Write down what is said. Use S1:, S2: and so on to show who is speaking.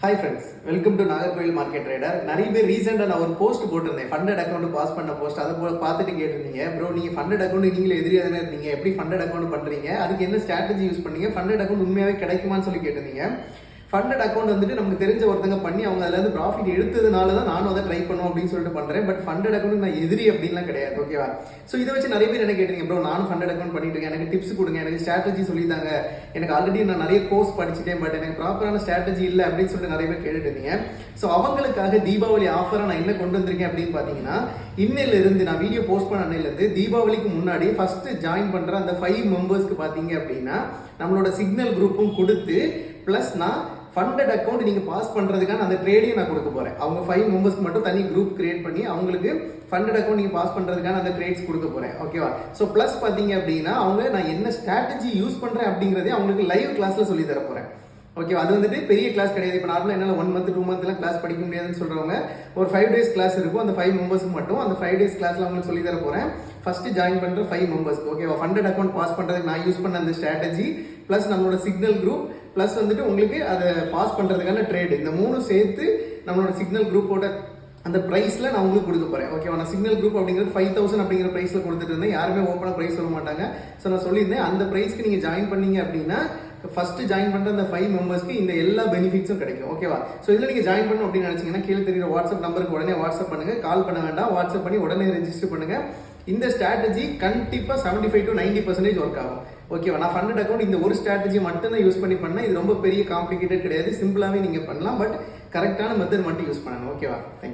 S1: Hi friends, welcome to Nagercoil market trader. நிறைய பேர் ரீசெண்டாக நான் ஒரு போஸ்ட் போட்டிருந்தேன், ஃபண்டட் அக்கௌண்ட் பாஸ் பண்ண போஸ்ட். அதை பார்த்துட்டு கேட்டிருந்தீங்க, ப்ரோ நீங்கள் ஃபண்டட் அக்கௌண்ட் நீங்களே எதிரியாக தானே இருந்தீங்க, எப்படி ஃபண்டட் அக்கௌண்ட் பண்ணுறீங்க, அதுக்கு என்ன ஸ்ட்ராட்டஜி யூஸ் பண்ணீங்க, ஃபண்டட் அக்கௌண்ட் உண்மையாகவே கிடைக்குமான்னு சொல்லி கேட்டிருந்தீங்க. ஃபண்டட் அக்கௌண்ட் வந்துட்டு நமக்கு தெரிஞ்ச ஒருத்தங்க பண்ணி அவங்க அதில் வந்து ப்ராஃபிட் எடுத்ததுனால தான் நானும் அதை ட்ரை பண்ணுவோம் அப்படின்னு சொல்லிட்டு பண்ணுறேன். பட் ஃபண்டட் அக்கௌண்ட் நான் எதிரி அப்படின்லாம் கிடையாது, ஓகேவா? ஸோ இதை வச்சு நிறைய பேர் என்ன கேட்டீங்க, ப்ரோ நானும் ஃபண்டட் அக்கௌண்ட் பண்ணிட்டு இருக்கேன், எனக்கு டிப்ஸ் கொடுங்க, எனக்கு ஸ்ட்ராட்டஜி சொல்லித்தாங்க, எனக்கு ஆல்ரெடி நான் நிறைய கோர்ஸ் படிச்சுட்டேன், பட் எனக்கு ப்ராப்பரான ஸ்ட்ராட்டஜி இல்லை அப்படின்னு சொல்லிட்டு நிறைய பேர் கேட்டுட்டு இருந்தீங்க. ஸோ அவங்களுக்காக தீபாவளி ஆஃபராக நான் என்ன கொண்டு வந்திருக்கேன் அப்படின்னு பார்த்தீங்கன்னா, இன்னையிலிருந்து நான் வீடியோ போஸ்ட் பண்ண அன்னையிலேருந்து தீபாவளிக்கு முன்னாடி ஃபர்ஸ்ட் ஜாயின் பண்ணுற அந்த 5 மெம்பர்ஸ்க்கு பார்த்தீங்க அப்படின்னா நம்மளோட சிக்னல் குரூப்பும் கொடுத்து ப்ளஸ் நான் ஃபண்டட் அக்கௌண்ட் நீங்கள் பாஸ் பண்ணுறதுக்கான அந்த ட்ரேடையும் நான் கொடுக்க போகிறேன். அவங்க 5 மெம்பர்ஸ்க்கு மட்டும் தனி குரூப் கிரியேட் பண்ணி அவங்களுக்கு ஃபண்டட் அக்கௌண்ட் நீங்கள் பாஸ் பண்ணுறதுக்கான அந்த ட்ரேட்ஸ் கொடுக்க போகிறேன், ஓகேவா? ஸோ ப்ளஸ் பார்த்தீங்க அப்படின்னா அவங்க நான் என்ன ஸ்ட்ராட்டஜி யூஸ் பண்ணுறேன் அப்படிங்கிறதே அவங்களுக்கு லைவ் கிளாஸில் சொல்லி தர போகிறேன், ஓகேவா? அது வந்துட்டு பெரிய கிளாஸ் கிடையாது. இப்போ நார்மலாக என்னால் 1 மந்த் 2 மந்த்லாம் கிளாஸ் படிக்க முடியாதுன்னு சொல்கிறவங்க ஒரு 5 days கிளாஸ் இருக்கும். அந்த 5 மெம்பர்ஸ்க்கு மட்டும் அந்த 5 days கிளாஸில் அவங்களுக்கு சொல்லி தர போகிறேன். ஃபர்ஸ்ட் ஜாயின் பண்ணுற 5 மெம்பர்ஸ்க்கு, ஓகேவா? ஃபண்டட் அக்கௌண்ட் பாஸ் பண்ணுறதுக்கு நான் யூஸ் பண்ண அந்த ஸ்ட்ராட்டஜி ப்ளஸ் நம்மளோட சிக்னல் குரூப் ப்ளஸ் வந்துட்டு உங்களுக்கு அதை பாஸ் பண்ணுறதுக்கான ட்ரேடு, இந்த 3 சேர்த்து நம்மளோட சிக்னல் குரூப்போட அந்த ப்ரைஸில் நான் உங்களுக்கு கொடுக்க போகிறேன், ஓகேவா? நான் சிக்னல் குரூப் அப்படிங்கிறது 5000 அப்படிங்கிற ப்ரைஸில் கொடுத்துட்டு இருந்தேன். யாருமே ஓப்பனாக ப்ரைஸ் சொல்ல மாட்டாங்க. ஸோ நான் சொல்லியிருந்தேன் அந்த ப்ரைஸ்க்கு நீங்கள் ஜாயின் பண்ணீங்க அப்படின்னா ஃபர்ஸ்ட் ஜாயின் பண்ணுற அந்த 5 மெம்பர்ஸ்க்கு இந்த எல்லா பெனிஃபிட்ஸும் கிடைக்கும், ஓகேவா? ஸோ இதில் நீங்கள் ஜாயின் பண்ணணும் அப்படின்னு நினச்சிங்கன்னா கீழே தெரியுற வாட்ஸ்அப் நம்பருக்கு உடனே வாட்ஸ்அப் பண்ணுங்கள். கால் பண்ண வேண்டாம், வாட்ஸ்அப் பண்ணி உடனே ரெஜிஸ்டர் பண்ணுங்கள். இந்த ஸ்ட்ராட்டஜி கண்டிப்பாக 75 to 90% ஒர்க் ஆகும், ஓகேவா? நான் ஃபண்டட் அக்கௌண்ட் இந்த ஒரு ஸ்ட்ராட்டஜி மட்டும் தான் யூஸ் பண்ணி பண்ணேன். இது ரொம்ப பெரிய காம்ப்ளிகேட்டட் கிடையாது, சிம்பிளாகவே நீங்கள் பண்ணலாம். பட் கரெக்டான மெத்தட் மட்டும் யூஸ் பண்ணணும், ஓகேவா? தேங்க்யூ.